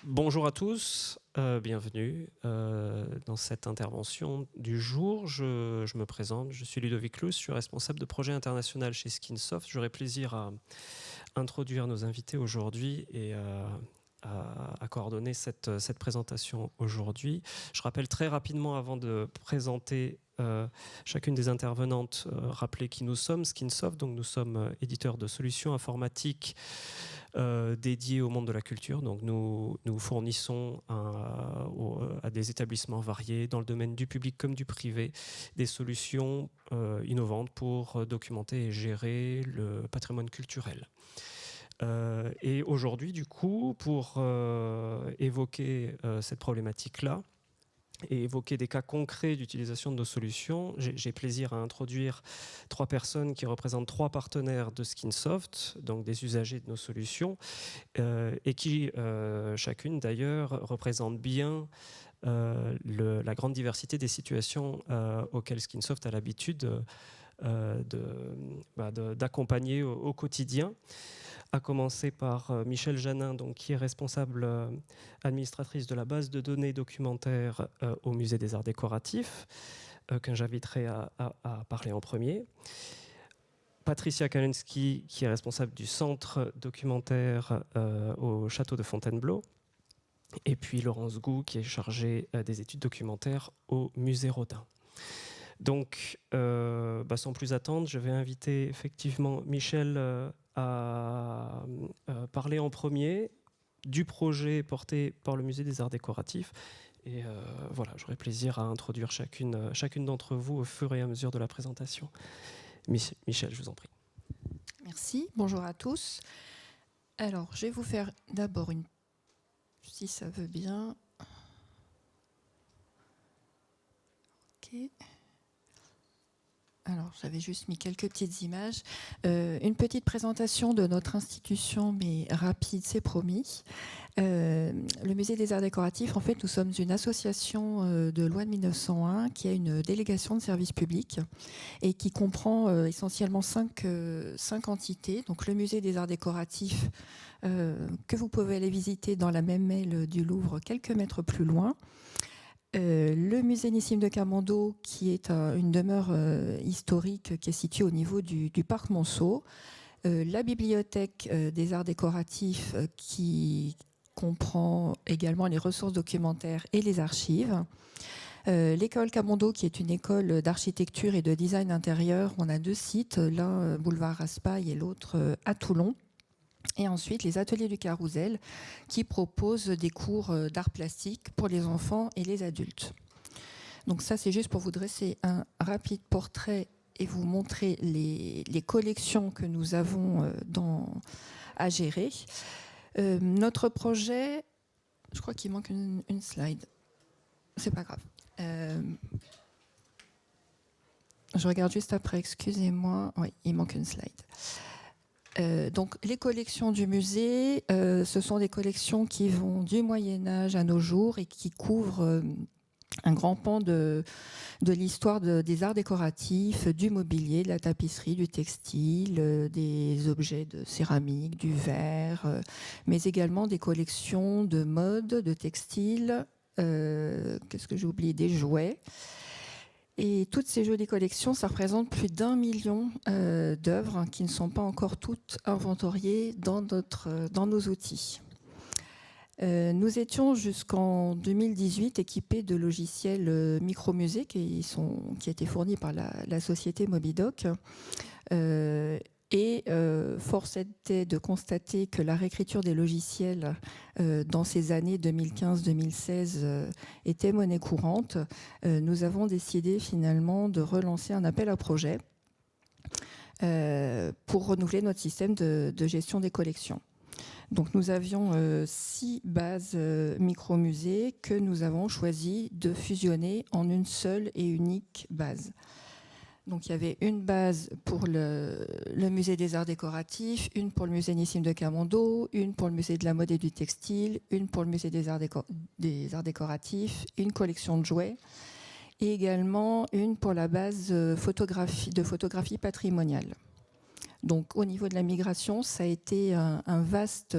Bonjour à tous, bienvenue dans cette intervention du jour. Je me présente, je suis Ludovic Lous, je suis responsable de projet international chez Skinsoft. J'aurai plaisir à introduire nos invités aujourd'hui et à coordonner cette présentation aujourd'hui. Je rappelle très rapidement, avant de présenter chacune des intervenantes, rappeler qui nous sommes. Skinsoft, donc nous sommes éditeurs de solutions informatiques dédiées au monde de la culture. Donc nous fournissons à des établissements variés dans le domaine du public comme du privé des solutions innovantes pour documenter et gérer le patrimoine culturel. Et aujourd'hui, du coup, pour évoquer cette problématique-là et évoquer des cas concrets d'utilisation de nos solutions, j'ai plaisir à introduire 3 personnes qui représentent 3 partenaires de Skinsoft, donc des usagers de nos solutions, et qui, chacune d'ailleurs, représente bien la grande diversité des situations auxquelles Skinsoft a l'habitude d'accompagner au quotidien. À commencer par Michèle Janin, donc, qui est responsable administratrice de la base de données documentaires au Musée des Arts Décoratifs, que j'inviterai à parler en premier. Patricia Kalinski, qui est responsable du centre documentaire au château de Fontainebleau. Et puis Laurence Gou, qui est chargée des études documentaires au Musée Rodin. Donc, sans plus attendre, je vais inviter effectivement Michèle à parler en premier du projet porté par le Musée des Arts Décoratifs. Et voilà, j'aurai plaisir à introduire chacune d'entre vous au fur et à mesure de la présentation. Michèle, je vous en prie. Merci, bonjour à tous. Alors, je vais vous faire d'abord une... Si ça veut bien... Ok. Alors, j'avais juste mis quelques petites images. Une petite présentation de notre institution, mais rapide, c'est promis. Le Musée des Arts Décoratifs, en fait, nous sommes une association de loi de 1901 qui a une délégation de service public et qui comprend essentiellement 5 entités. Donc, le Musée des Arts Décoratifs, que vous pouvez aller visiter dans la même aile du Louvre, quelques mètres plus loin. Le musée Nissim de Camondo, qui est une demeure historique qui est située au niveau du parc Monceau. La bibliothèque des arts décoratifs qui comprend également les ressources documentaires et les archives. L'école Camondo, qui est une école d'architecture et de design intérieur. On a 2 sites, l'un boulevard Raspail et l'autre à Toulon. Et ensuite, les ateliers du Carrousel qui proposent des cours d'art plastique pour les enfants et les adultes. Donc ça, c'est juste pour vous dresser un rapide portrait et vous montrer les collections que nous avons à gérer. Notre projet, je crois qu'il manque une slide. C'est pas grave. Je regarde juste après, excusez-moi. Oui, il manque une slide. Donc les collections du musée, ce sont des collections qui vont du Moyen-Âge à nos jours et qui couvrent un grand pan de l'histoire des arts décoratifs, du mobilier, de la tapisserie, du textile, des objets de céramique, du verre, mais également des collections de mode, de textile, qu'est-ce que j'ai oublié, des jouets. Et toutes ces jolies collections, ça représente plus d'1 million d'œuvres qui ne sont pas encore toutes inventoriées dans nos outils. Nous étions jusqu'en 2018 équipés de logiciels micromusées qui étaient fournis par la société Mobidoc. Force était de constater que la réécriture des logiciels dans ces années 2015-2016 était monnaie courante. Nous avons décidé finalement de relancer un appel à projet pour renouveler notre système de gestion des collections. Donc nous avions 6 bases micro-musées que nous avons choisi de fusionner en une seule et unique base. Donc il y avait une base pour le musée des arts décoratifs, une pour le musée Nissim de Camondo, une pour le musée de la mode et du textile, une pour le musée des arts décoratifs, une collection de jouets et également une pour la base de photographie patrimoniale. Donc au niveau de la migration, ça a été un vaste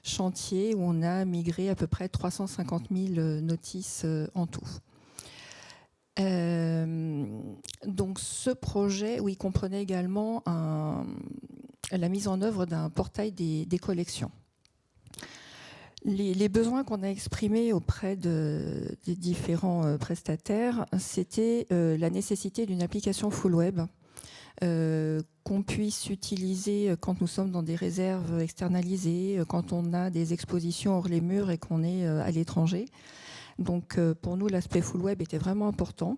chantier où on a migré à peu près 350 000 notices en tout. Donc ce projet, oui, comprenait également la mise en œuvre d'un portail des collections. Les besoins qu'on a exprimés auprès des différents prestataires, c'était la nécessité d'une application full web qu'on puisse utiliser quand nous sommes dans des réserves externalisées, quand on a des expositions hors les murs et qu'on est à l'étranger. Donc pour nous, l'aspect full web était vraiment important.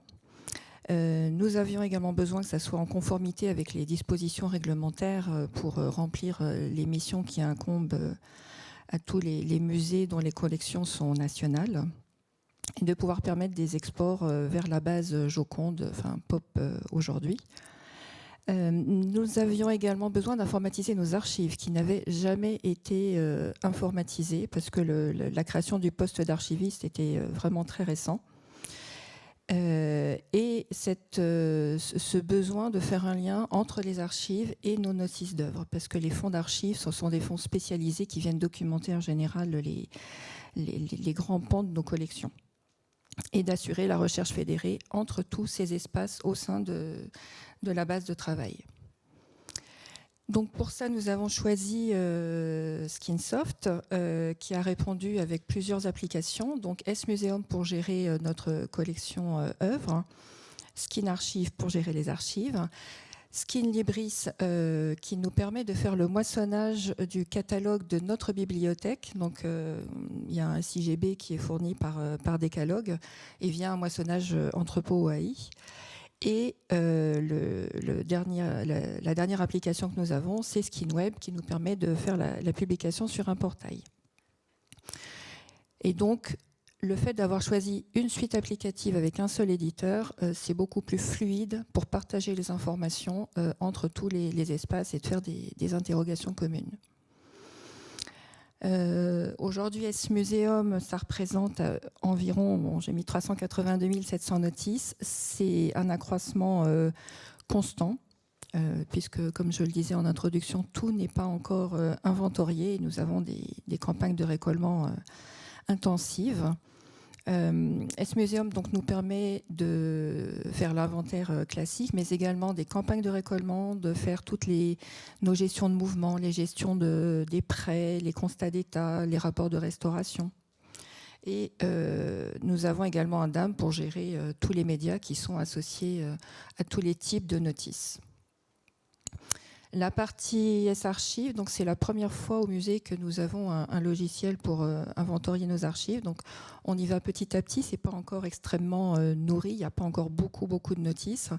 Nous avions également besoin que ça soit en conformité avec les dispositions réglementaires pour remplir les missions qui incombent à tous les musées dont les collections sont nationales, et de pouvoir permettre des exports vers la base Joconde, enfin POP aujourd'hui. Nous avions également besoin d'informatiser nos archives qui n'avaient jamais été informatisées parce que la création du poste d'archiviste était vraiment très récent. Et ce besoin de faire un lien entre les archives et nos notices d'œuvres, parce que les fonds d'archives, ce sont des fonds spécialisés qui viennent documenter en général les grands pans de nos collections, et d'assurer la recherche fédérée entre tous ces espaces au sein de la base de travail. Donc pour ça, nous avons choisi Skinsoft, qui a répondu avec plusieurs applications. Donc S-Museum pour gérer notre collection œuvres, Skin Archive pour gérer les archives, Skin Libris qui nous permet de faire le moissonnage du catalogue de notre bibliothèque. Donc il y a un SIGB qui est fourni par Decalogue et via un moissonnage entrepôt OAI. Et la dernière application que nous avons, c'est SkinWeb, qui nous permet de faire la publication sur un portail. Et donc, le fait d'avoir choisi une suite applicative avec un seul éditeur, c'est beaucoup plus fluide pour partager les informations entre tous les espaces et de faire des interrogations communes. Aujourd'hui, S-Museum, ça représente environ, j'ai mis 382 700 notices. C'est un accroissement constant, puisque, comme je le disais en introduction, tout n'est pas encore inventorié. Nous avons des campagnes de récollement intensives. S-Museum donc, nous permet de faire l'inventaire classique, mais également des campagnes de récollement, de faire toutes nos gestions de mouvement, les gestions des prêts, les constats d'état, les rapports de restauration. Et nous avons également un DAM pour gérer tous les médias qui sont associés à tous les types de notices. La partie S-Archive, donc c'est la première fois au musée que nous avons un logiciel pour inventorier nos archives. Donc on y va petit à petit, c'est pas encore extrêmement nourri, il n'y a pas encore beaucoup de notices.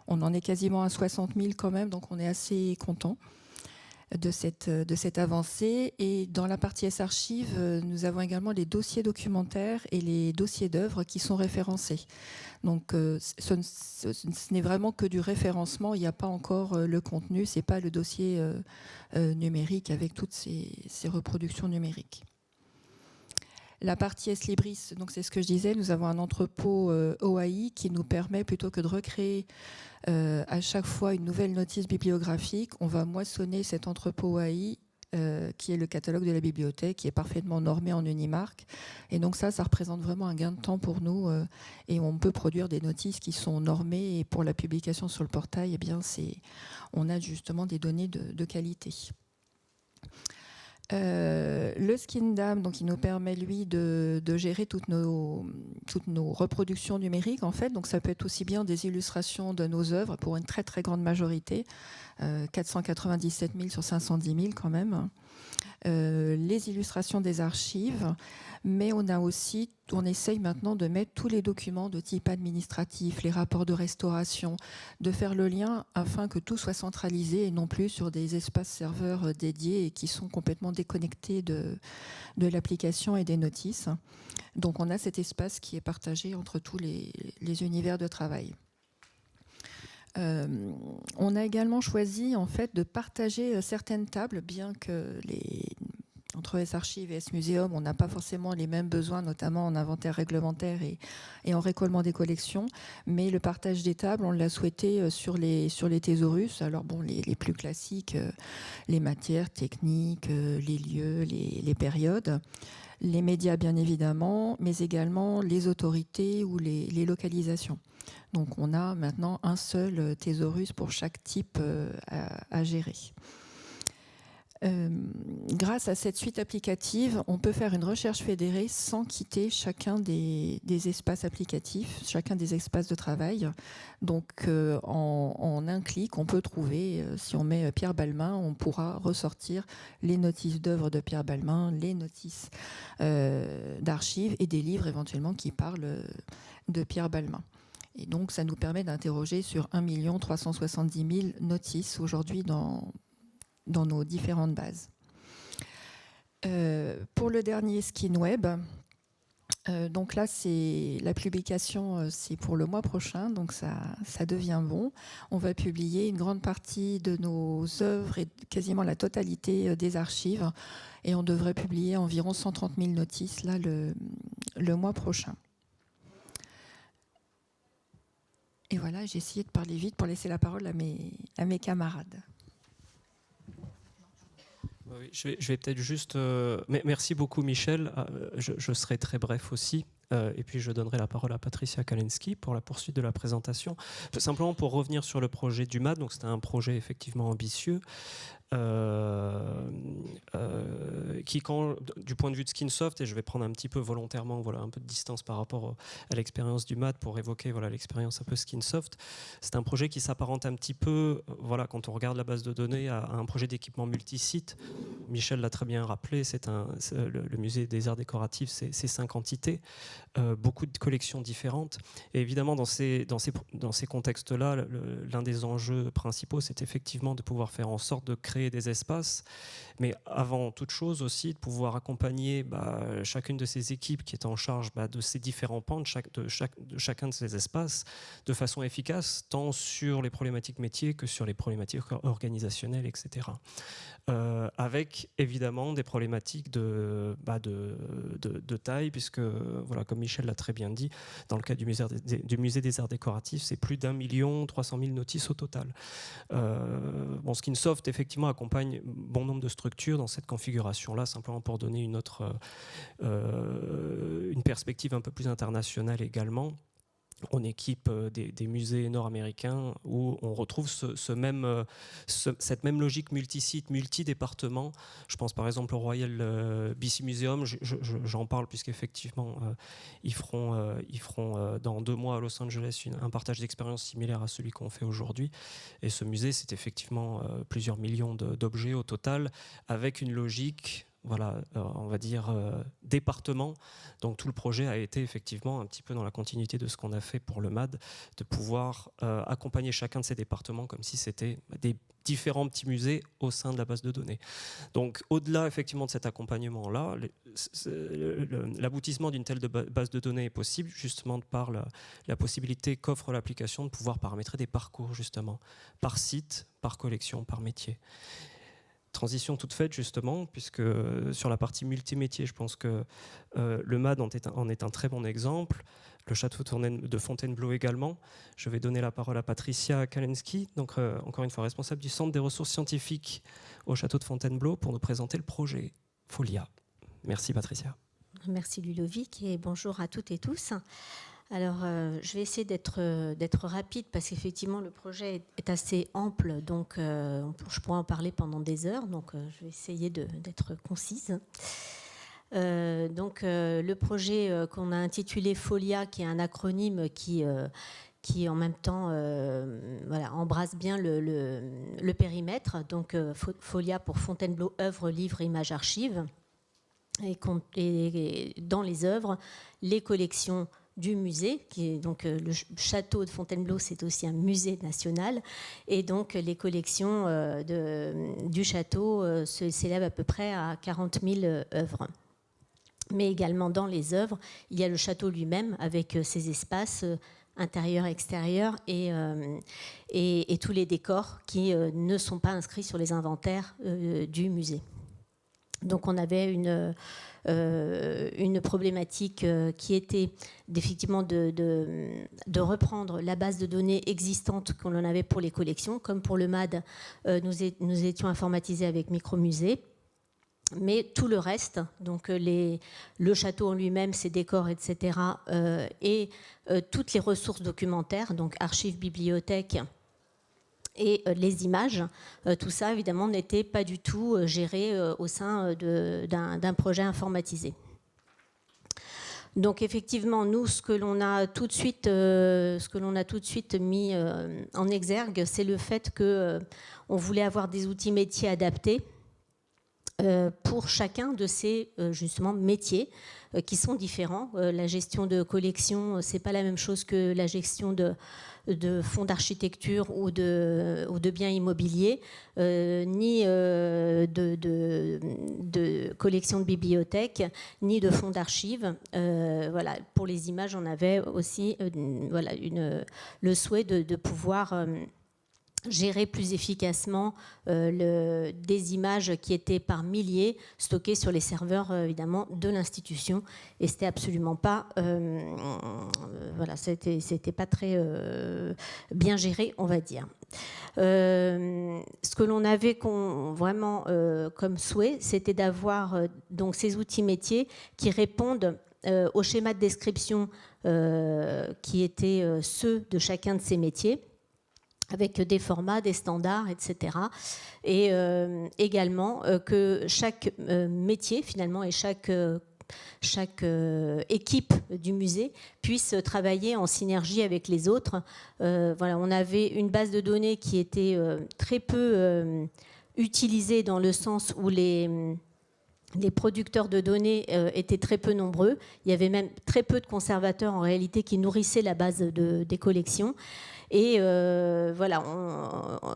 On en est quasiment à 60 000 quand même, donc on est assez content de cette avancée. Et dans la partie S-Archive, nous avons également les dossiers documentaires et les dossiers d'œuvres qui sont référencés. Donc ce n'est vraiment que du référencement, il n'y a pas encore le contenu, ce n'est pas le dossier numérique avec toutes ces reproductions numériques. La partie S-Libris, donc c'est ce que je disais, nous avons un entrepôt OAI qui nous permet, plutôt que de recréer à chaque fois une nouvelle notice bibliographique, on va moissonner cet entrepôt OAI qui est le catalogue de la bibliothèque, qui est parfaitement normé en Unimark. Et donc ça représente vraiment un gain de temps pour nous et on peut produire des notices qui sont normées, et pour la publication sur le portail, eh bien, on a justement des données de qualité. Le SkinDAM, donc, il nous permet, lui, de gérer toutes nos reproductions numériques, en fait. Donc, ça peut être aussi bien des illustrations de nos œuvres, pour une très, très grande majorité, 497 000 sur 510 000 quand même. Les illustrations des archives, mais on essaye maintenant de mettre tous les documents de type administratif, les rapports de restauration, de faire le lien afin que tout soit centralisé et non plus sur des espaces serveurs dédiés et qui sont complètement déconnectés de l'application et des notices. Donc on a cet espace qui est partagé entre tous les univers de travail. On a également choisi en fait de partager certaines tables, bien que entre S-Archives et S-Muséum, on n'a pas forcément les mêmes besoins, notamment en inventaire réglementaire et en récollement des collections. Mais le partage des tables, on l'a souhaité sur les thésaurus. Alors bon, les plus classiques, les matières techniques, les lieux, les périodes, les médias bien évidemment, mais également les autorités ou les localisations. Donc on a maintenant un seul thésaurus pour chaque type à gérer. Grâce à cette suite applicative, on peut faire une recherche fédérée sans quitter chacun des espaces applicatifs, chacun des espaces de travail. Donc en un clic, on peut trouver, si on met Pierre Balmain, on pourra ressortir les notices d'œuvres de Pierre Balmain, les notices d'archives et des livres éventuellement qui parlent de Pierre Balmain. Et donc ça nous permet d'interroger sur 1 370 000 notices aujourd'hui dans nos différentes bases. Pour le dernier SkinWeb, donc là, la publication, c'est pour le mois prochain, donc ça devient bon. On va publier une grande partie de nos œuvres et quasiment la totalité des archives, et on devrait publier environ 130 000 notices là, le mois prochain. Et voilà, j'ai essayé de parler vite pour laisser la parole à mes camarades. Oui, je vais peut-être juste... merci beaucoup Michel, je serai très bref aussi. Et puis je donnerai la parole à Patricia Kalensky pour la poursuite de la présentation. Simplement pour revenir sur le projet du MAD, donc c'était un projet effectivement ambitieux. Qui, du point de vue de Skinsoft, et je vais prendre un petit peu volontairement un peu de distance par rapport à l'expérience du MAD pour évoquer l'expérience un peu Skinsoft, c'est un projet qui s'apparente un petit peu, quand on regarde la base de données, à un projet d'équipement multisite. Michel l'a très bien rappelé, le musée des arts décoratifs, c'est 5 entités, beaucoup de collections différentes. Et évidemment, dans ces contextes-là, l'un des enjeux principaux, c'est effectivement de pouvoir faire en sorte de créer des espaces, mais avant toute chose aussi de pouvoir accompagner chacune de ces équipes qui est en charge de ces différents pans de chacun de ces espaces de façon efficace, tant sur les problématiques métiers que sur les problématiques organisationnelles, etc. Avec évidemment des problématiques de taille, puisque comme Michel l'a très bien dit, dans le cas du musée des arts décoratifs, c'est plus d'1 300 000 notices au total. Skinsoft effectivement accompagne bon nombre de structures dans cette configuration-là, simplement pour donner une perspective un peu plus internationale également. On équipe des musées nord-américains où on retrouve cette même logique multisite, multidépartement. Je pense par exemple au Royal BC Museum, j'en parle puisqu'effectivement ils feront dans 2 mois à Los Angeles un partage d'expériences similaire à celui qu'on fait aujourd'hui. Et ce musée, c'est effectivement plusieurs millions d'objets au total, avec une logique... on va dire département. Donc tout le projet a été effectivement un petit peu dans la continuité de ce qu'on a fait pour le MAD, de pouvoir accompagner chacun de ces départements comme si c'était des différents petits musées au sein de la base de données. Donc au-delà effectivement de cet accompagnement-là, l'aboutissement d'une telle base de données est possible justement par la possibilité qu'offre l'application de pouvoir paramétrer des parcours justement, par site, par collection, par métier. Transition toute faite justement, puisque sur la partie multimétier, je pense que le MAD en est un très bon exemple, le château de Fontainebleau également. Je vais donner la parole à Patricia Kalensky, donc encore une fois responsable du Centre des ressources scientifiques au château de Fontainebleau, pour nous présenter le projet Folia. Merci Patricia. Merci Ludovic et bonjour à toutes et tous. Alors, je vais essayer d'être rapide parce qu'effectivement, le projet est assez ample, donc je pourrais en parler pendant des heures, donc je vais essayer d'être concise. Le projet qu'on a intitulé Folia, qui est un acronyme qui en même temps embrasse bien le périmètre, donc Folia pour Fontainebleau, œuvres, livres, images, archives, et dans les œuvres, les collections du musée, qui est donc le château de Fontainebleau, c'est aussi un musée national, et donc les collections du château s'élèvent à peu près à 40 000 œuvres. Mais également dans les œuvres, il y a le château lui-même avec ses espaces intérieurs, extérieurs et tous les décors qui ne sont pas inscrits sur les inventaires du musée. Donc on avait une problématique qui était effectivement de reprendre la base de données existante qu'on en avait pour les collections. Comme pour le MAD, nous étions informatisés avec Micromusée. Mais tout le reste, donc le château en lui-même, ses décors, etc., et toutes les ressources documentaires, donc archives, bibliothèques, et les images, tout ça évidemment n'était pas du tout géré au sein d'un projet informatisé. Donc effectivement, nous, ce que l'on a tout de suite mis en exergue, c'est le fait qu'on voulait avoir des outils métiers adaptés pour chacun de ces justement métiers qui sont différents. La gestion de collection, c'est pas la même chose que la gestion de fonds d'architecture ou de biens immobiliers, ni de collection de bibliothèques, ni de fonds d'archives. Voilà, pour les images, on avait aussi le souhait de pouvoir gérer plus efficacement des images qui étaient par milliers stockées sur les serveurs évidemment de l'institution, et c'était absolument pas c'était pas très bien géré, on va dire. Ce que l'on avait vraiment comme souhait, c'était d'avoir donc ces outils métiers qui répondent au schéma de description qui étaient ceux de chacun de ces métiers, avec des formats, des standards, etc. Et également que chaque métier, finalement, et chaque équipe du musée puisse travailler en synergie avec les autres. Voilà, on avait une base de données qui était très peu utilisée, dans le sens où les producteurs de données étaient très peu nombreux. Il y avait même très peu de conservateurs en réalité qui nourrissaient la base des collections. Et voilà,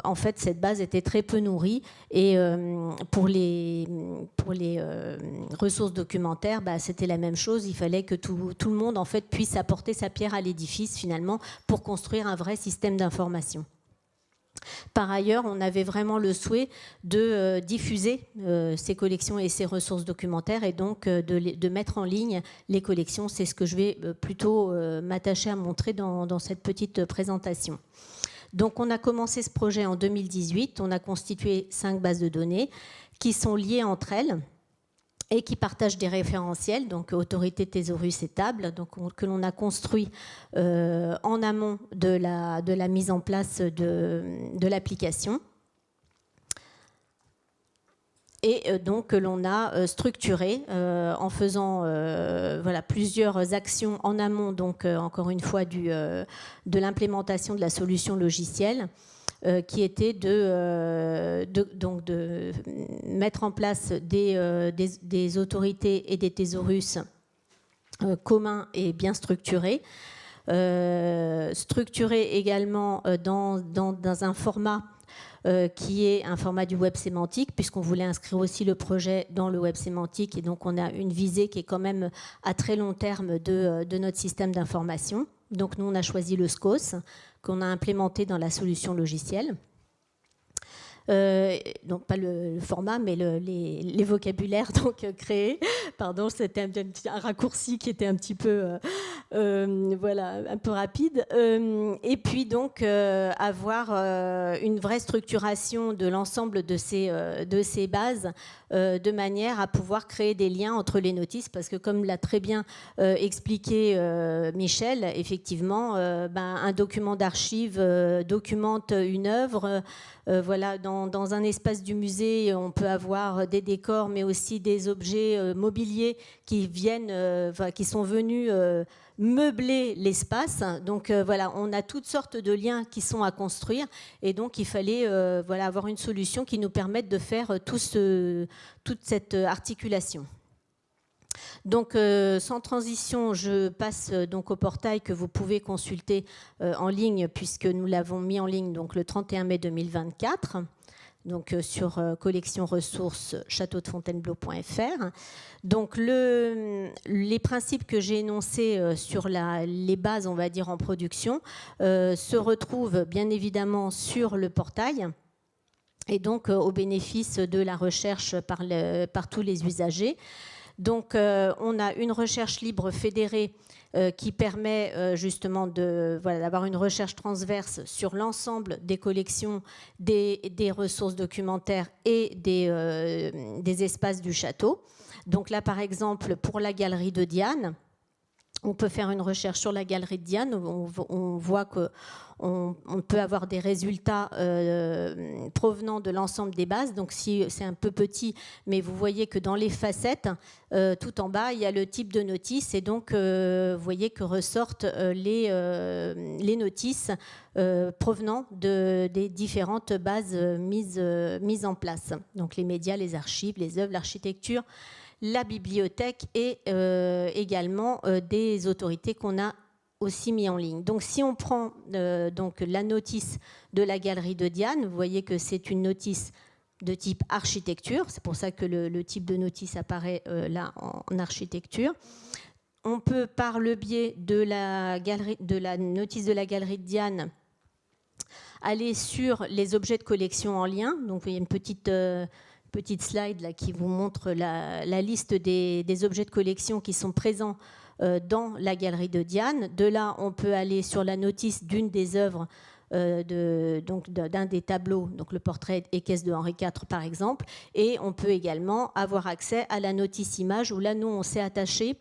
en fait, cette base était très peu nourrie. Et pour les ressources documentaires, c'était la même chose. Il fallait que tout le monde en fait puisse apporter sa pierre à l'édifice finalement pour construire un vrai système d'information. Par ailleurs, on avait vraiment le souhait de diffuser ces collections et ces ressources documentaires, et donc de mettre en ligne les collections. C'est ce que je vais plutôt m'attacher à montrer dans cette petite présentation. Donc on a commencé ce projet en 2018, on a constitué 5 bases de données qui sont liées entre elles et qui partagent des référentiels, donc autorité, thésaurus et table, donc que l'on a construit en amont de la mise en place de l'application. Et donc que l'on a structuré en faisant plusieurs actions en amont, donc encore une fois de l'implémentation de la solution logicielle, qui était de mettre en place des autorités et des thésaurus communs et bien structurés, structurés également dans un format qui est un format du web sémantique, puisqu'on voulait inscrire aussi le projet dans le web sémantique, et donc on a une visée qui est quand même à très long terme de notre système d'information. Donc nous, on a choisi le SCOS, qu'on a implémenté dans la solution logicielle. Donc pas le format, mais les vocabulaires donc créés. Pardon, c'était un raccourci qui était un petit peu un peu rapide. Et puis donc avoir une vraie structuration de l'ensemble de ces bases, de manière à pouvoir créer des liens entre les notices, parce que comme l'a très bien expliqué Michel, effectivement, un document d'archives documente une œuvre. Voilà, dans un espace du musée, on peut avoir des décors, mais aussi des objets mobiliers qui sont venus meubler l'espace. Donc voilà, on a toutes sortes de liens qui sont à construire, et donc il fallait avoir une solution qui nous permette de faire toute cette articulation. Donc, sans transition, je passe donc au portail que vous pouvez consulter en ligne, puisque nous l'avons mis en ligne donc, le 31 mai 2024, donc, sur collection ressources châteaudefontainebleau.fr. Donc, les principes que j'ai énoncés sur les bases, on va dire, en production, se retrouvent bien évidemment sur le portail. et donc au bénéfice de la recherche par tous les usagers. Donc on a une recherche libre fédérée qui permet justement d'avoir une recherche transverse sur l'ensemble des collections, des ressources documentaires et des espaces du château. Donc là, par exemple, pour la galerie de Diane, on peut faire une recherche sur la galerie de Diane. On voit qu'on peut avoir des résultats provenant de l'ensemble des bases. Donc si c'est un peu petit, mais vous voyez que dans les facettes, tout en bas, il y a le type de notice. Et donc, vous voyez que ressortent les notices provenant des différentes bases mises en place. Donc les médias, les archives, les œuvres, l'architecture, la bibliothèque et également des autorités qu'on a aussi mis en ligne. Donc si on prend donc la notice de la galerie de Diane, vous voyez que c'est une notice de type architecture, c'est pour ça que le type de notice apparaît là en architecture. On peut, par le biais de la notice de la galerie de Diane, aller sur les objets de collection en lien. Donc il y a une petite slide là, qui vous montre la liste des objets de collection qui sont présents dans la galerie de Diane. De là, on peut aller sur la notice d'une des œuvres, d'un des tableaux, donc le portrait équestre de Henri IV par exemple, et on peut également avoir accès à la notice image, où là, nous, on s'est attaché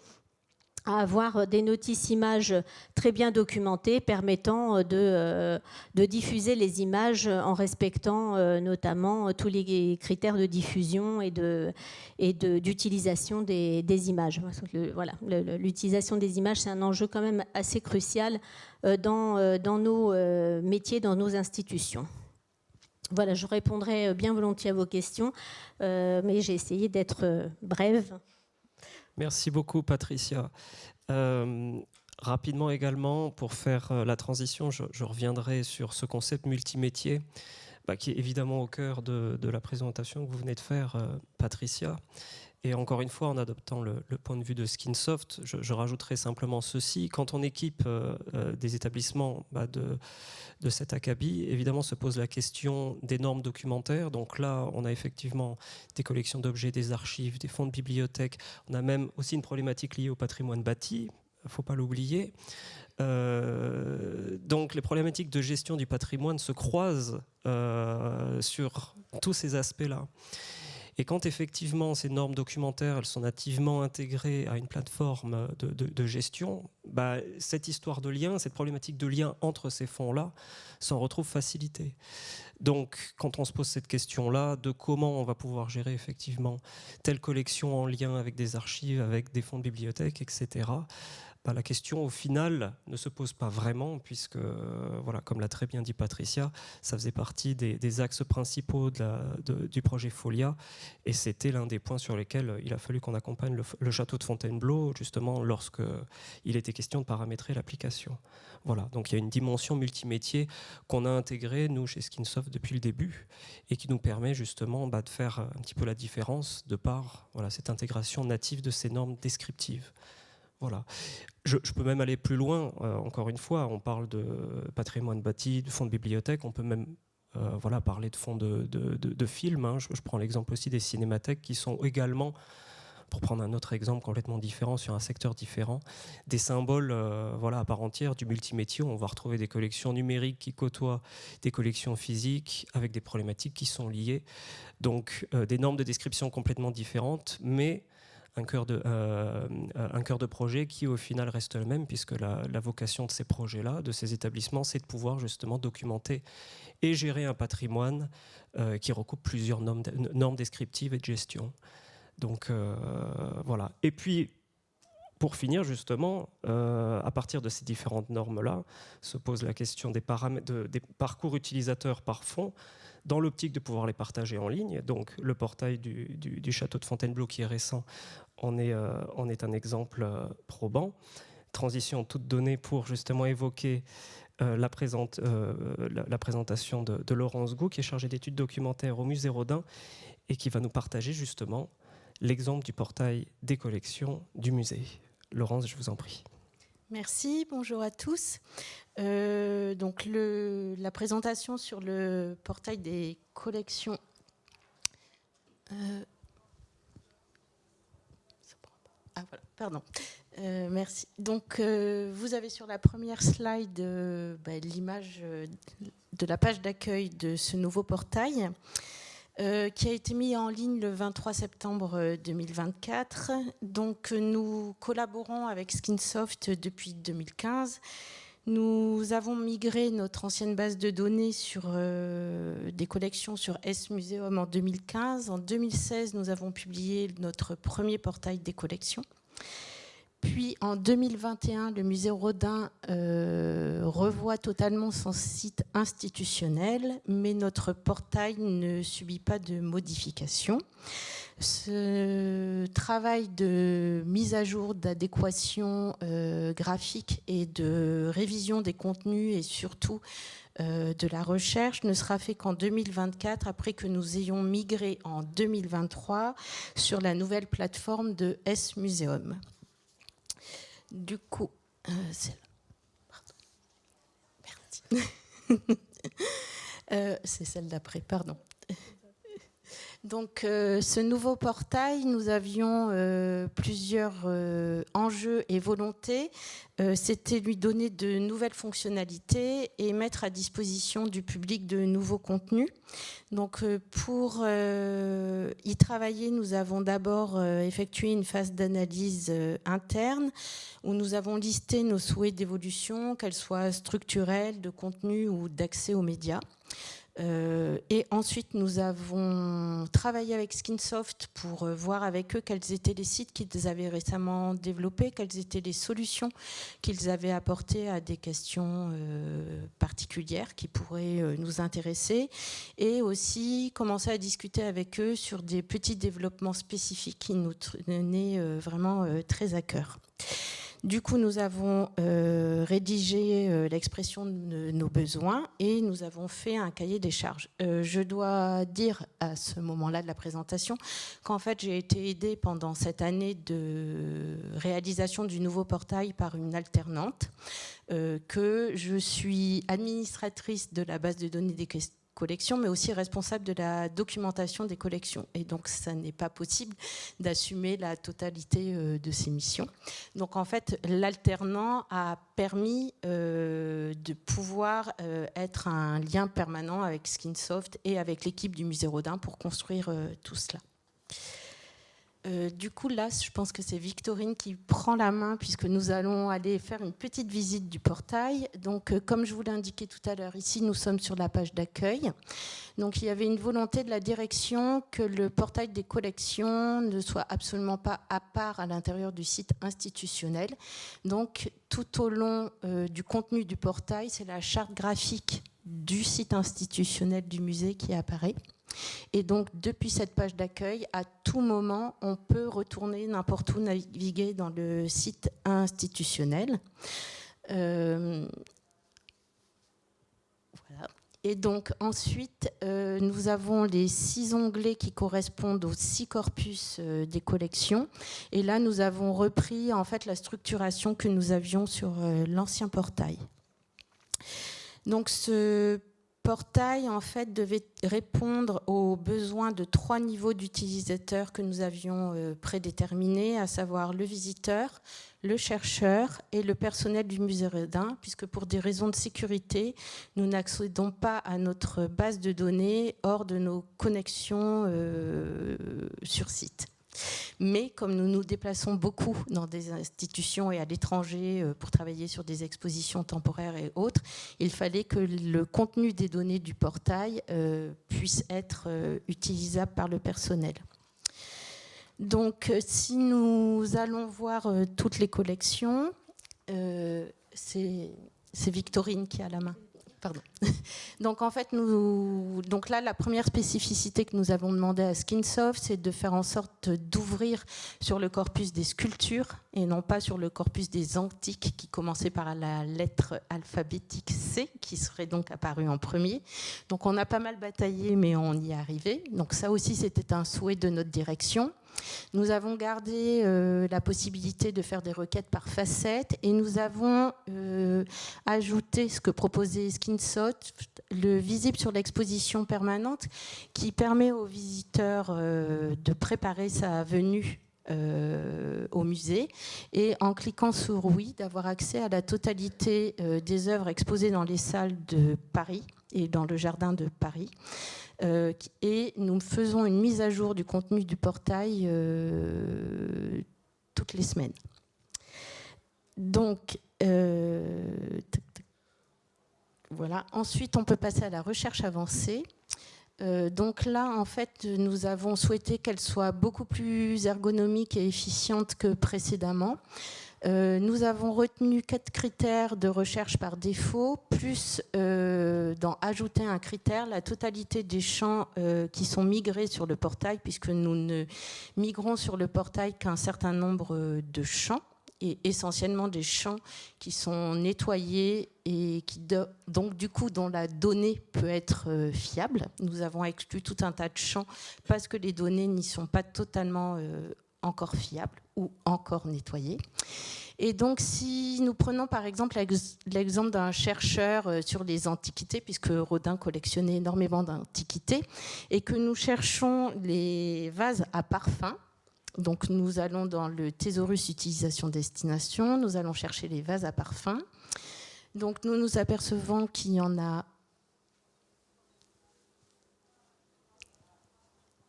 à avoir des notices images très bien documentées permettant de diffuser les images en respectant notamment tous les critères de diffusion et d'utilisation des images. Voilà, l'utilisation des images, c'est un enjeu quand même assez crucial dans nos métiers, dans nos institutions. Voilà, je répondrai bien volontiers à vos questions, mais j'ai essayé d'être brève. Merci beaucoup, Patricia. Rapidement également, pour faire la transition, je reviendrai sur ce concept multimétier qui est évidemment au cœur de la présentation que vous venez de faire, Patricia. Et encore une fois, en adoptant le point de vue de Skinsoft, je rajouterai simplement ceci. Quand on équipe des établissements de cet acabit, évidemment se pose la question des normes documentaires. Donc là, on a effectivement des collections d'objets, des archives, des fonds de bibliothèque. On a même aussi une problématique liée au patrimoine bâti, il ne faut pas l'oublier. Donc les problématiques de gestion du patrimoine se croisent sur tous ces aspects-là. Et quand effectivement ces normes documentaires elles sont nativement intégrées à une plateforme de gestion, cette histoire de lien, cette problématique de lien entre ces fonds-là s'en retrouve facilitée. Donc quand on se pose cette question-là de comment on va pouvoir gérer effectivement telle collection en lien avec des archives, avec des fonds de bibliothèque, etc., la question au final ne se pose pas vraiment puisque, voilà, comme l'a très bien dit Patricia, ça faisait partie des axes principaux du projet Folia et c'était l'un des points sur lesquels il a fallu qu'on accompagne le château de Fontainebleau justement lorsqu'il était question de paramétrer l'application. Voilà, donc il y a une dimension multimétier qu'on a intégrée, nous, chez Skinsoft depuis le début et qui nous permet justement de faire un petit peu la différence de par cette intégration native de ces normes descriptives. Voilà. Je peux même aller plus loin, encore une fois, on parle de patrimoine bâti, de fonds de bibliothèque, on peut même parler de fonds de films. Hein. Je prends l'exemple aussi des cinémathèques qui sont également, pour prendre un autre exemple complètement différent, sur un secteur différent, des symboles à part entière du multimétier. On va retrouver des collections numériques qui côtoient des collections physiques avec des problématiques qui sont liées. Donc des normes de description complètement différentes, mais un cœur de projet qui au final reste le même puisque la vocation de ces projets-là, de ces établissements, c'est de pouvoir justement documenter et gérer un patrimoine qui recoupe plusieurs normes descriptives et de gestion. Donc voilà. Et puis pour finir justement, à partir de ces différentes normes-là, se pose la question des parcours utilisateurs par fonds, dans l'optique de pouvoir les partager en ligne. Donc le portail du château de Fontainebleau qui est récent en est un exemple probant. Transition toute donnée pour justement évoquer la présentation de Laurence Gou, qui est chargée d'études documentaires au musée Rodin et qui va nous partager justement l'exemple du portail des collections du musée. Laurence, je vous en prie. Merci, bonjour à tous. Donc la présentation sur le portail des collection. Voilà, pardon. Merci. Donc, vous avez sur la première slide l'image de la page d'accueil de ce nouveau portail qui a été mis en ligne le 23 septembre 2024. Donc, nous collaborons avec Skinsoft depuis 2015. Nous avons migré notre ancienne base de données sur des collections sur S-Museum en 2015. En 2016, nous avons publié notre premier portail des collections. Puis en 2021, le musée Rodin revoit totalement son site institutionnel, mais notre portail ne subit pas de modification. Ce travail de mise à jour, d'adéquation graphique et de révision des contenus et surtout de la recherche ne sera fait qu'en 2024, après que nous ayons migré en 2023 sur la nouvelle plateforme de S-Museum. Du coup, c'est là. Pardon. Merci. C'est celle d'après, pardon. Donc, ce nouveau portail, nous avions plusieurs enjeux et volontés. C'était lui donner de nouvelles fonctionnalités et mettre à disposition du public de nouveaux contenus. Donc, pour y travailler, nous avons d'abord effectué une phase d'analyse interne où nous avons listé nos souhaits d'évolution, qu'elles soient structurelles, de contenu ou d'accès aux médias. Et ensuite, nous avons travaillé avec Skinsoft pour voir avec eux quels étaient les sites qu'ils avaient récemment développés, quelles étaient les solutions qu'ils avaient apportées à des questions particulières qui pourraient nous intéresser, et aussi commencer à discuter avec eux sur des petits développements spécifiques qui nous tenaient vraiment très à cœur. Du coup, nous avons rédigé l'expression de nos besoins et nous avons fait un cahier des charges. Je dois dire à ce moment-là de la présentation qu'en fait, j'ai été aidée pendant cette année de réalisation du nouveau portail par une alternante, que je suis administratrice de la base de données des collections, mais aussi responsable de la documentation des collections. Et donc, ça n'est pas possible d'assumer la totalité de ces missions. Donc, en fait, l'alternant a permis de pouvoir être un lien permanent avec Skinsoft et avec l'équipe du musée Rodin pour construire tout cela. Du coup, là, je pense que c'est Victorine qui prend la main puisque nous allons aller faire une petite visite du portail. Donc, comme je vous l'ai indiqué tout à l'heure, ici, nous sommes sur la page d'accueil. Donc, il y avait une volonté de la direction que le portail des collections ne soit absolument pas à part à l'intérieur du site institutionnel. Donc, tout au long du contenu du portail, c'est la charte graphique du site institutionnel du musée qui apparaît. Et donc, depuis cette page d'accueil, à tout moment, on peut retourner n'importe où, naviguer dans le site institutionnel. Voilà. Et donc, ensuite, nous avons les 6 onglets qui correspondent aux 6 corpus des collections. Et là, nous avons repris en fait la structuration que nous avions sur l'ancien portail. Donc, ce portail en fait devait répondre aux besoins de 3 niveaux d'utilisateurs que nous avions prédéterminés, à savoir le visiteur, le chercheur et le personnel du musée Rodin, puisque pour des raisons de sécurité, nous n'accédons pas à notre base de données hors de nos connexions sur site. Mais comme nous nous déplaçons beaucoup dans des institutions et à l'étranger pour travailler sur des expositions temporaires et autres, il fallait que le contenu des données du portail puisse être utilisable par le personnel. Donc, si nous allons voir toutes les collections, c'est Victorine qui a la main. Pardon. Donc en fait, donc là, la première spécificité que nous avons demandé à Skinsoft, c'est de faire en sorte d'ouvrir sur le corpus des sculptures et non pas sur le corpus des antiques qui commençait par la lettre alphabétique C, qui serait donc apparue en premier. Donc on a pas mal bataillé, mais on y est arrivé. Donc ça aussi, c'était un souhait de notre direction. Nous avons gardé la possibilité de faire des requêtes par facette et nous avons ajouté ce que proposait Skinsoft, le visible sur l'exposition permanente, qui permet aux visiteurs de préparer sa venue au musée et en cliquant sur oui, d'avoir accès à la totalité des œuvres exposées dans les salles de Paris et dans le jardin de Paris. Et nous faisons une mise à jour du contenu du portail toutes les semaines. Donc, voilà. Ensuite, on peut passer à la recherche avancée. Donc là, en fait, nous avons souhaité qu'elle soit beaucoup plus ergonomique et efficiente que précédemment. Nous avons retenu 4 critères de recherche par défaut, plus d'en ajouter un critère, la totalité des champs qui sont migrés sur le portail, puisque nous ne migrons sur le portail qu'un certain nombre de champs, et essentiellement des champs qui sont nettoyés et qui donc du coup dont la donnée peut être fiable. Nous avons exclu tout un tas de champs parce que les données n'y sont pas totalement encore fiables ou encore nettoyées. Et donc si nous prenons par exemple l'exemple d'un chercheur sur les antiquités, puisque Rodin collectionnait énormément d'antiquités, et que nous cherchons les vases à parfum. Donc nous allons dans le thésaurus utilisation-destination, nous allons chercher les vases à parfum. Donc nous nous apercevons qu'il y en a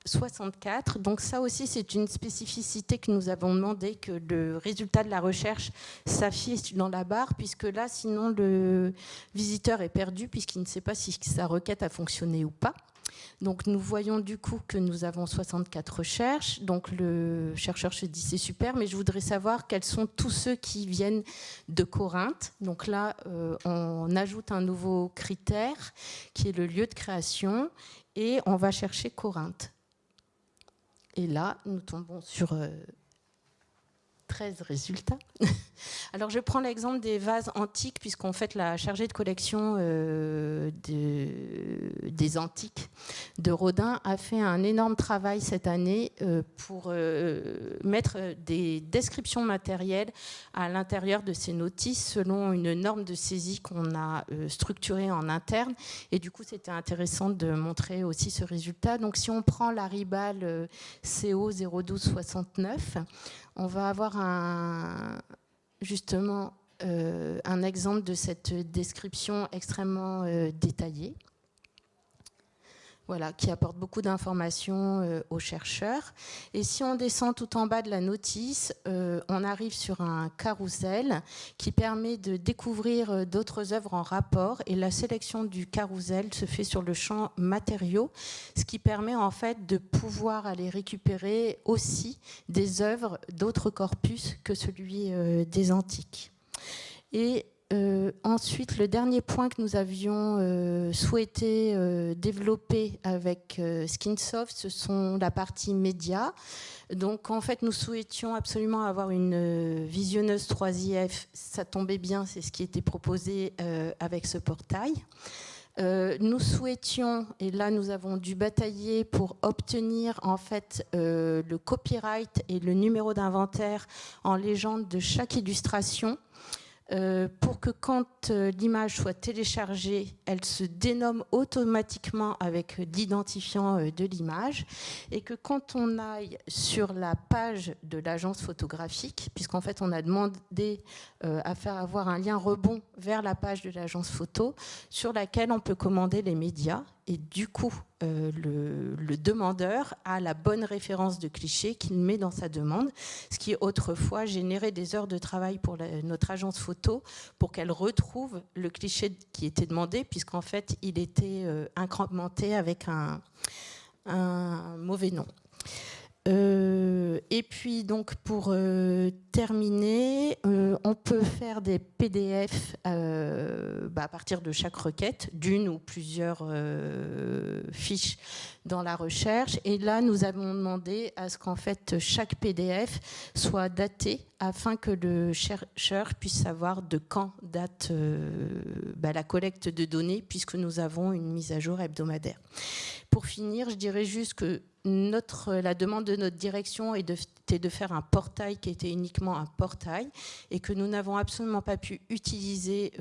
64. Donc ça aussi, c'est une spécificité que nous avons demandé que le résultat de la recherche s'affiche dans la barre, puisque là, sinon, le visiteur est perdu puisqu'il ne sait pas si sa requête a fonctionné ou pas. Donc nous voyons du coup que nous avons 64 recherches. Donc le chercheur se dit c'est super, mais je voudrais savoir quels sont tous ceux qui viennent de Corinthe. Donc là, on ajoute un nouveau critère qui est le lieu de création et on va chercher Corinthe. Et là, nous tombons sur 13 résultats. Alors, je prends l'exemple des vases antiques, puisqu'en fait, la chargée de collection des antiques de Rodin a fait un énorme travail cette année pour mettre des descriptions matérielles à l'intérieur de ces notices selon une norme de saisie qu'on a structurée en interne. Et du coup, c'était intéressant de montrer aussi ce résultat. Donc, si on prend la Ribal CO 01269, on va avoir justement un exemple de cette description extrêmement détaillée, voilà, qui apporte beaucoup d'informations aux chercheurs. Et si on descend tout en bas de la notice, on arrive sur un carrousel qui permet de découvrir d'autres œuvres en rapport. Et la sélection du carrousel se fait sur le champ matériaux, ce qui permet en fait de pouvoir aller récupérer aussi des œuvres d'autres corpus que celui des antiques. Et ensuite, le dernier point que nous avions souhaité développer avec Skinsoft, ce sont la partie média. Donc, en fait, nous souhaitions absolument avoir une visionneuse 3IF. Ça tombait bien, c'est ce qui était proposé avec ce portail. Nous souhaitions, et là nous avons dû batailler pour obtenir en fait le copyright et le numéro d'inventaire en légende de chaque illustration. Pour que quand l'image soit téléchargée, elle se dénomme automatiquement avec l'identifiant de l'image et que quand on aille sur la page de l'agence photographique, puisqu'en fait on a demandé à faire avoir un lien rebond vers la page de l'agence photo sur laquelle on peut commander les médias et du coup le demandeur a la bonne référence de cliché qu'il met dans sa demande, ce qui autrefois générait des heures de travail pour notre agence photo pour qu'elle retrouve le cliché qui était demandé, puisqu'en fait il était incrémenté avec un mauvais nom. Et puis donc pour terminer, on peut faire des PDF à partir de chaque requête, d'une ou plusieurs fiches dans la recherche. Et là, nous avons demandé à ce qu'en fait chaque PDF soit daté afin que le chercheur puisse savoir de quand date la collecte de données, puisque nous avons une mise à jour hebdomadaire. Pour finir, je dirais juste que la demande de notre direction était de faire un portail qui était uniquement un portail et que nous n'avons absolument pas pu utiliser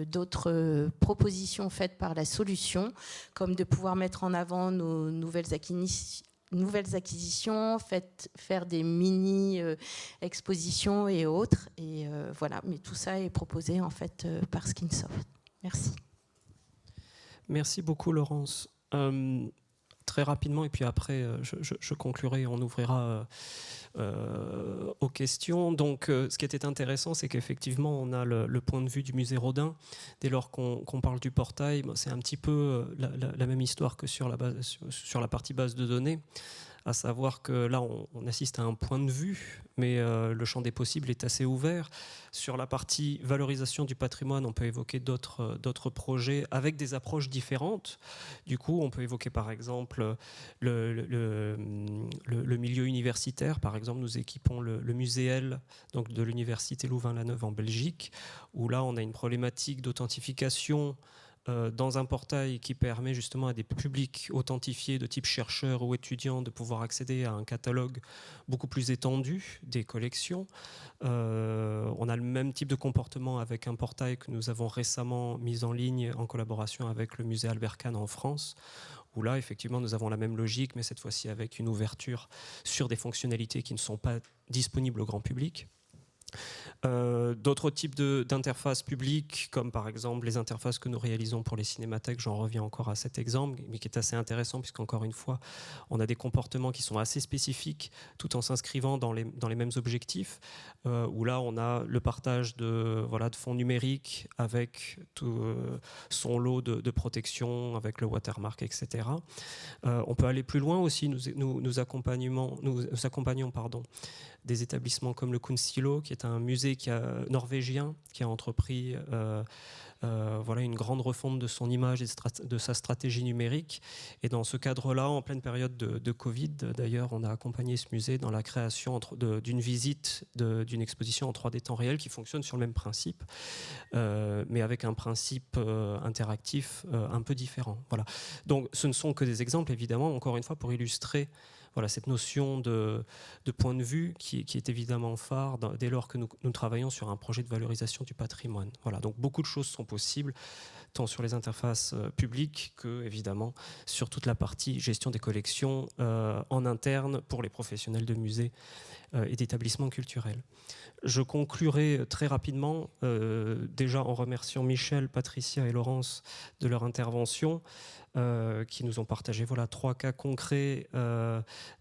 d'autres propositions faites par la solution, comme de pouvoir mettre en avant nos nouvelles acquisitions, faire des mini-expositions et autres. Et voilà, mais tout ça est proposé en fait par Skinsoft. Merci. Merci beaucoup, Laurence. Très rapidement, et puis après, je conclurai, on ouvrira aux questions. Donc, ce qui était intéressant, c'est qu'effectivement, on a le point de vue du musée Rodin. Dès lors qu'on parle du portail, c'est un petit peu la même histoire que sur la partie base de données. À savoir que là, on assiste à un point de vue, mais le champ des possibles est assez ouvert. Sur la partie valorisation du patrimoine, on peut évoquer d'autres projets avec des approches différentes. Du coup, on peut évoquer par exemple le milieu universitaire. Par exemple, nous équipons le muséel donc de l'université Louvain-la-Neuve en Belgique, où là, on a une problématique d'authentification dans un portail qui permet justement à des publics authentifiés de type chercheurs ou étudiants de pouvoir accéder à un catalogue beaucoup plus étendu des collections. On a le même type de comportement avec un portail que nous avons récemment mis en ligne en collaboration avec le musée Albert Kahn en France, où là, effectivement, nous avons la même logique, mais cette fois-ci avec une ouverture sur des fonctionnalités qui ne sont pas disponibles au grand public. D'autres types d'interfaces publiques, comme par exemple les interfaces que nous réalisons pour les cinémathèques, j'en reviens encore à cet exemple, mais qui est assez intéressant puisqu'encore une fois, on a des comportements qui sont assez spécifiques tout en s'inscrivant dans les mêmes objectifs, où là on a le partage de fonds numériques avec tout son lot de protection, avec le watermark, etc. On peut aller plus loin aussi, nous accompagnons des établissements comme le Kunstsilo, qui est un musée norvégien qui a entrepris une grande refonte de son image et de sa stratégie numérique. Et dans ce cadre-là, en pleine période de Covid, d'ailleurs, on a accompagné ce musée dans la création d'une visite d'une exposition en 3D temps réel qui fonctionne sur le même principe, mais avec un principe interactif un peu différent. Voilà. Donc ce ne sont que des exemples, évidemment, encore une fois, pour illustrer cette notion de point de vue qui est évidemment phare dès lors que nous travaillons sur un projet de valorisation du patrimoine. Voilà, donc beaucoup de choses sont possibles, tant sur les interfaces publiques que, évidemment, sur toute la partie gestion des collections en interne pour les professionnels de musées et d'établissements culturels. Je conclurai très rapidement, déjà en remerciant Michel, Patricia et Laurence de leur intervention, qui nous ont partagé 3 cas concrets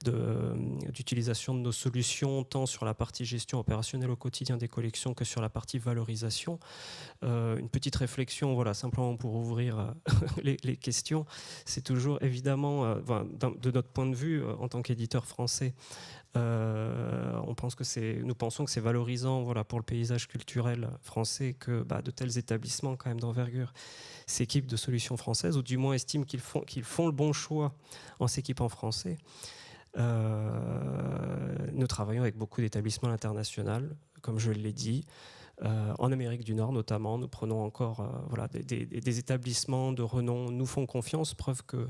d'utilisation de nos solutions, tant sur la partie gestion opérationnelle au quotidien des collections que sur la partie valorisation. Une petite réflexion, simplement pour ouvrir les questions, c'est toujours évidemment, de notre point de vue, en tant qu'éditeur français, nous pensons que c'est valorisant pour le paysage culturel français que de tels établissements quand même d'envergure s'équipent de solutions françaises, ou du moins estiment qu'ils font le bon choix en s'équipant français. Nous travaillons avec beaucoup d'établissements internationaux, comme je l'ai dit. En Amérique du Nord notamment, nous prenons encore des établissements de renom nous font confiance, preuve que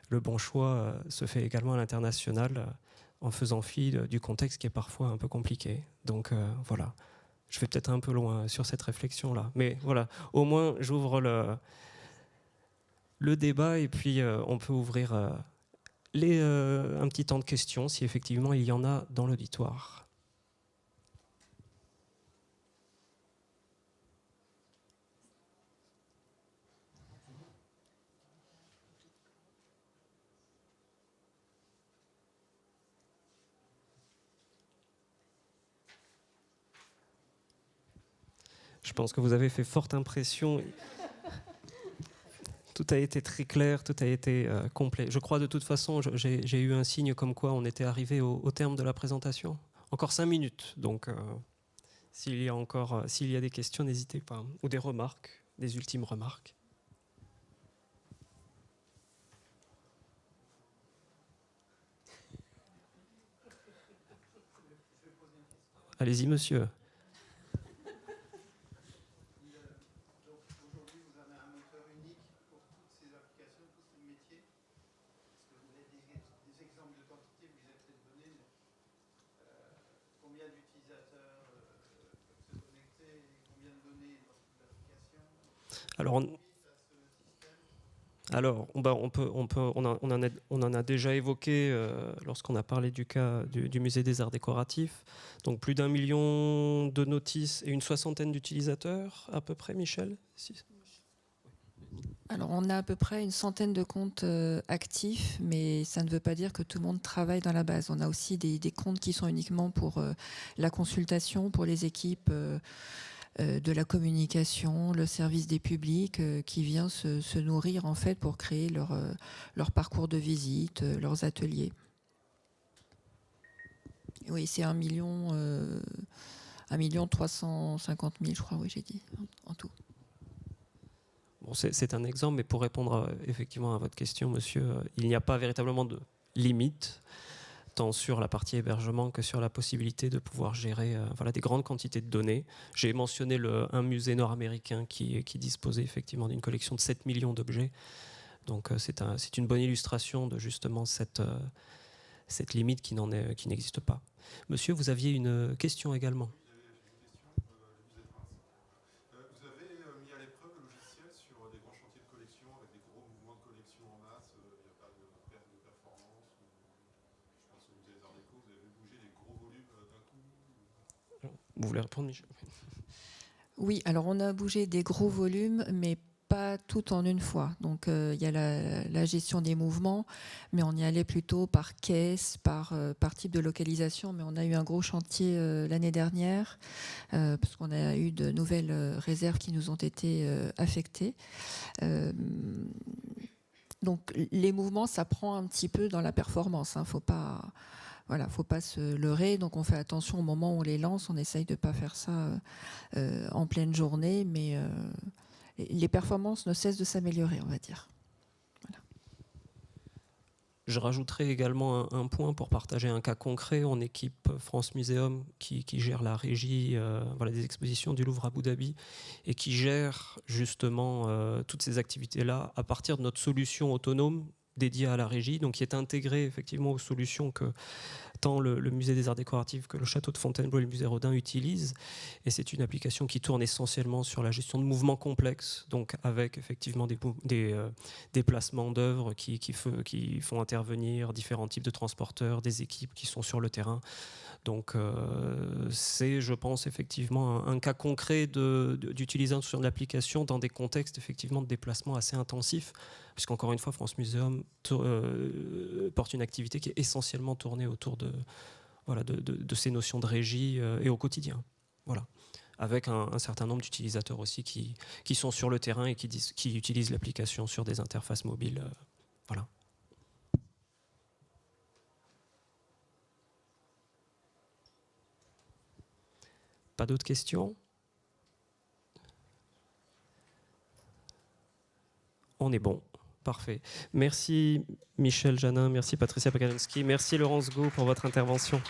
le bon choix se fait également à l'international, en faisant fi du contexte qui est parfois un peu compliqué. Donc je vais peut-être un peu loin sur cette réflexion-là. Mais au moins j'ouvre le débat et puis on peut ouvrir un petit temps de questions si effectivement il y en a dans l'auditoire. Je pense que vous avez fait forte impression. Tout a été très clair, tout a été complet. Je crois de toute façon, j'ai eu un signe comme quoi on était arrivé au terme de la présentation. Encore 5 minutes, donc s'il y a des questions, n'hésitez pas. Ou des remarques, des ultimes remarques. Allez-y, monsieur. Alors, on en a déjà évoqué lorsqu'on a parlé du cas du musée des arts décoratifs. Donc plus d'1 million de notices et une soixantaine d'utilisateurs à peu près, Michel? Alors, on a à peu près une centaine de comptes actifs, mais ça ne veut pas dire que tout le monde travaille dans la base. On a aussi des comptes qui sont uniquement pour la consultation, pour les équipes de la communication, le service des publics qui vient se nourrir en fait pour créer leur parcours de visite, leurs ateliers. Oui, c'est 1 350 000, je crois, oui, j'ai dit, en tout. Bon, c'est un exemple, mais pour répondre effectivement à votre question, monsieur, il n'y a pas véritablement de limite, tant sur la partie hébergement que sur la possibilité de pouvoir gérer voilà, des grandes quantités de données. J'ai mentionné un musée nord-américain qui disposait effectivement d'une collection de 7 millions d'objets. Donc c'est une bonne illustration de justement cette limite qui n'existe pas. Monsieur, vous aviez une question également. Vous voulez répondre, Michel? Oui, alors on a bougé des gros volumes, mais pas tout en une fois. Donc il y a la gestion des mouvements, mais on y allait plutôt par caisse, par type de localisation. Mais on a eu un gros chantier l'année dernière, parce qu'on a eu de nouvelles réserves qui nous ont été affectées. Donc les mouvements, ça prend un petit peu dans la performance. Faut pas se leurrer. Donc on fait attention au moment où on les lance. On essaye de ne pas faire ça en pleine journée, mais les performances ne cessent de s'améliorer, on va dire. Voilà. Je rajouterai également un point pour partager un cas concret. On équipe France Muséum qui gère la régie des expositions du Louvre à Abu Dhabi et qui gère justement toutes ces activités-là à partir de notre solution autonome dédiée à la régie, donc qui est intégrée effectivement aux solutions que tant le musée des arts décoratifs que le château de Fontainebleau et le musée Rodin utilisent. Et c'est une application qui tourne essentiellement sur la gestion de mouvements complexes, donc avec effectivement des placements d'œuvres qui font intervenir différents types de transporteurs, des équipes qui sont sur le terrain. Donc c'est, je pense, effectivement un cas concret d'utilisation de l'application dans des contextes effectivement de déplacement assez intensifs, puisqu'encore une fois, France Muséum porte une activité qui est essentiellement tournée autour de ces notions de régie et au quotidien. Voilà. Avec un certain nombre d'utilisateurs aussi qui sont sur le terrain et qui utilisent l'application sur des interfaces mobiles. Voilà. Pas d'autres questions? On est bon. Parfait. Merci Michel Janin, merci Patricia Pagansky, merci Laurence Gau pour votre intervention.